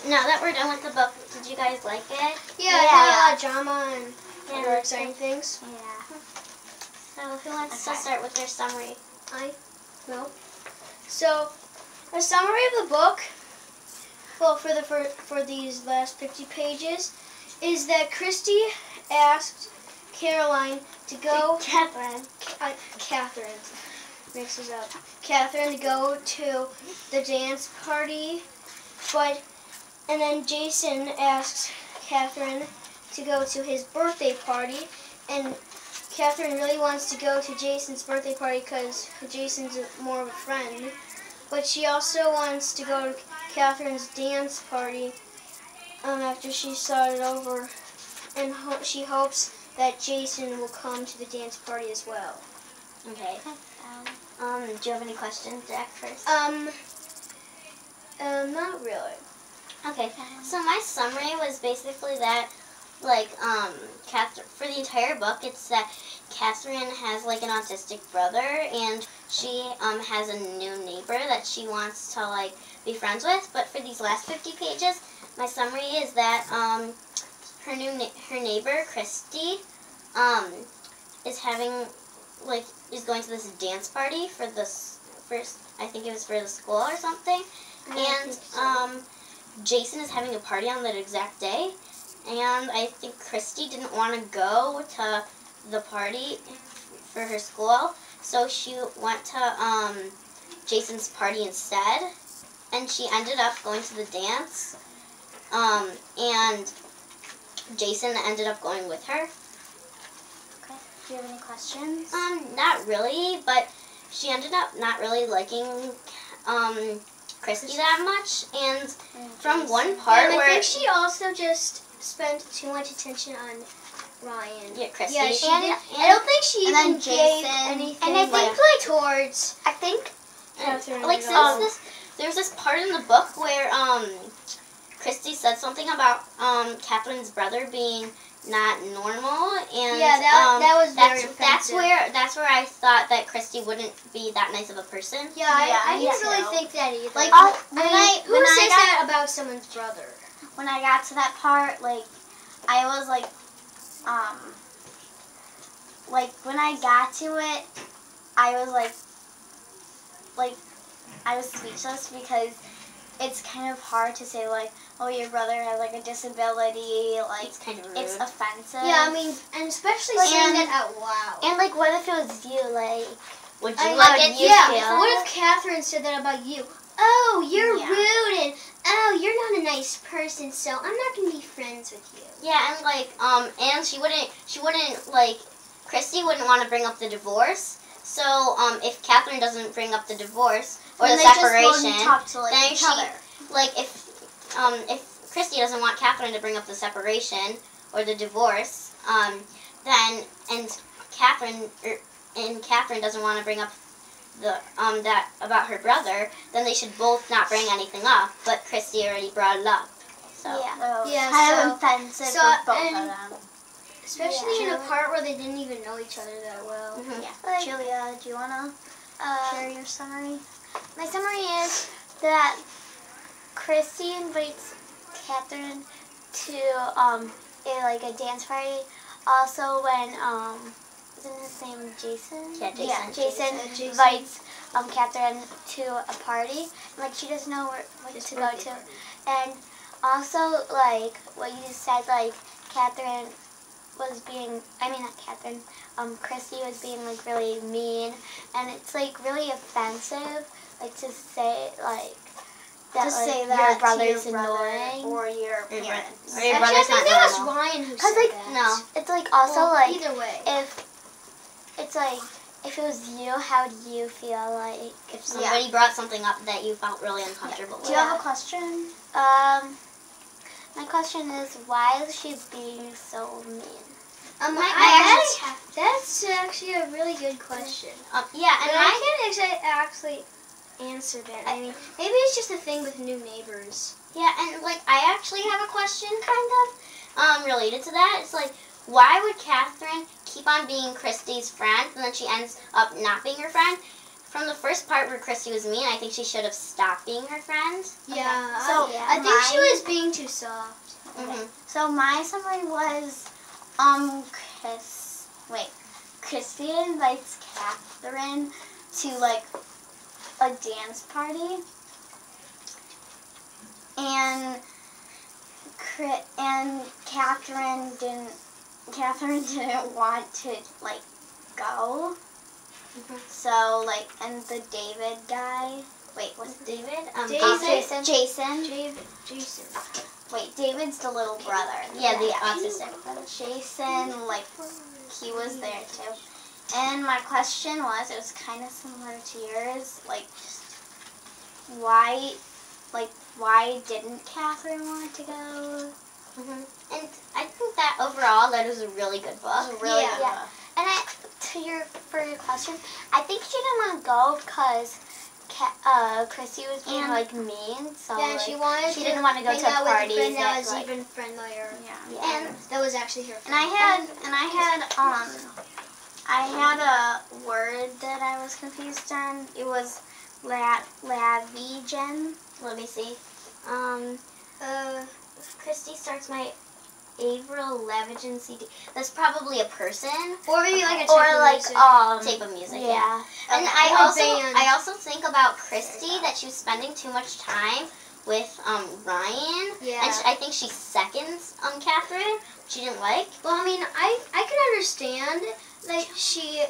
now that we're done with the book, did you guys like it? Yeah, it had a lot of drama and other exciting things. Yeah. So who wants to start with their summary? I will. So, a summary of the book, well, for these last 50 pages, is that Christy asked Caroline to go. Catherine. Catherine mixes up. Catherine to go to the dance party, and then Jason asks Catherine to go to his birthday party, and Catherine really wants to go to Jason's birthday party because Jason's more of a friend, but she also wants to go to Catherine's dance party after she saw it over, and she hopes that Jason will come to the dance party as well. Okay. Do you have any questions, Jack, first? Not really. Okay. So my summary was basically that, like, Catherine, for the entire book, it's that Catherine has, like, an autistic brother, and she, has a new neighbor that she wants to, like, be friends with. But for these last 50 pages, my summary is that, her neighbor, Christy, is going to this dance party for this first, I think it was for the school or something. And, Jason is having a party on that exact day. And I think Christy didn't want to go to the party for her school, so she went to Jason's party instead, and she ended up going to the dance, and Jason ended up going with her. Okay. Do you have any questions? Not really, but she ended up not really liking Christy that much, and from one part I where think she also just spent too much attention on Ryan. Yeah, Christy. Yeah, she and, did. And, I don't think she and even then gave Jason. anything And I think, towards I think Catherine. like, since there's this part in the book where Christy said something about Catherine's brother being not normal, and yeah, that was very that's offensive. where I thought that Christy wouldn't be that nice of a person. Yeah, I me didn't too. really think that either. Like, who says that about someone's brother? when I got to that part, like, I was like when I got to it, I was I was speechless because it's kind of hard to say, like, oh, your brother has, like, a disability, like, It's kind of rude. it's offensive. Yeah, I mean, and especially Like, saying and- that out loud. And, like, what if it was you, like, Would I you know, like it? yeah. What if Catherine said that about you? Oh, you're Yeah. rude, and oh, you're not a nice person, so I'm not gonna be friends with you. Yeah, and like, and she wouldn't like, Christy wouldn't want to bring up the divorce. So, if Catherine doesn't bring up the divorce or and the they just separation, wouldn't talk to, like, then each she, other. like, if Christy doesn't want Catherine to bring up the separation or the divorce, then Catherine doesn't want to bring up the that about her brother, then they should both not bring anything up. But Christy already brought it up. So. Yeah, Yeah, kind so- of offensive so, for both and- of them. Especially in Yeah. a part where they didn't even know each other that well. Mhm. Yeah. Like- Julia, do you want to share your summary? My summary is that Christy invites Catherine to a dance party. Also, when isn't his name Jason? Yeah, Jason. Yeah, Jason Jason. invites Catherine to a party. Like, she doesn't know what His to go birthday to, party. and also, like, what you said, like, Catherine was being, I mean, not Catherine, Christy was being, like, really mean, and it's, like, really offensive, like, to say, like, that, To like, say your that to brother's your brother annoying. or your Or your parents. or your Actually, I brother's think not that was normal. Ryan who 'Cause, said like, that. No. It's, like, also, Well, like, either way. if, it's, like, if it was you, how do you feel, like, If somebody brought something up that you felt really uncomfortable Do with. you have a question? My question is, why is she being so mean? That's actually a really good question. Yeah, and And I can't actually answer that. I mean, maybe it's just a thing with new neighbors. Yeah, and like I actually have a question kind of related to that. It's like, why would Catherine keep on being Christy's friend and then she ends up not being her friend? from the first part where Christy was mean, I think she should have stopped being her friend. Yeah. So, I think she was being too soft. Mm-hmm. So my summary was, Christy invites Catherine to like a dance party, and Catherine didn't want to like go. So like, and the David guy. Wait, what's it? David? Jason. Jason. Wait, David's the little brother. Yeah, the autistic brother. Jason, like, he was there too. And my question was, it was kind of similar to yours, like, why didn't Catherine want to go? And I think that overall, that was a really good book. It was a really Yeah. good book. And for your question, I think she didn't want to go because Chrissy was being like mean, so Yeah, like, she didn't want to go hang to out with a parties friend that was like, even friendlier. yeah. And That was actually her And friend. I had a word that I was confused on. It was Lavigen. let me see. Christy starts my Avril Lavigne CD. That's probably a person. Or maybe like a Or type of like music. Tape of music, yeah. yeah. And Okay. I Or band. also think about Christy, that she was spending too much time with Ryan. Yeah. And I think she seconds Catherine. She didn't like. Well, I mean, I can understand like she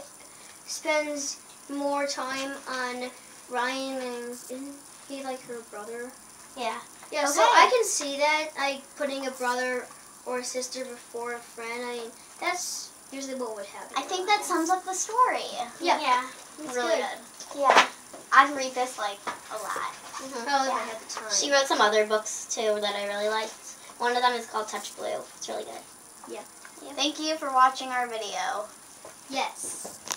spends more time on Ryan, and isn't he like her brother? Yeah. Yeah, so Okay. I can see that, like putting a brother or a sister before a friend. I mean, that's usually what would happen. I think that sums up the story. Yeah. Yeah. It's Really good. good. Yeah. I'd read this like a lot. Probably if I had the time. She wrote some other books too that I really liked. One of them is called Touch Blue. It's really good. Thank you for watching our video. Yes.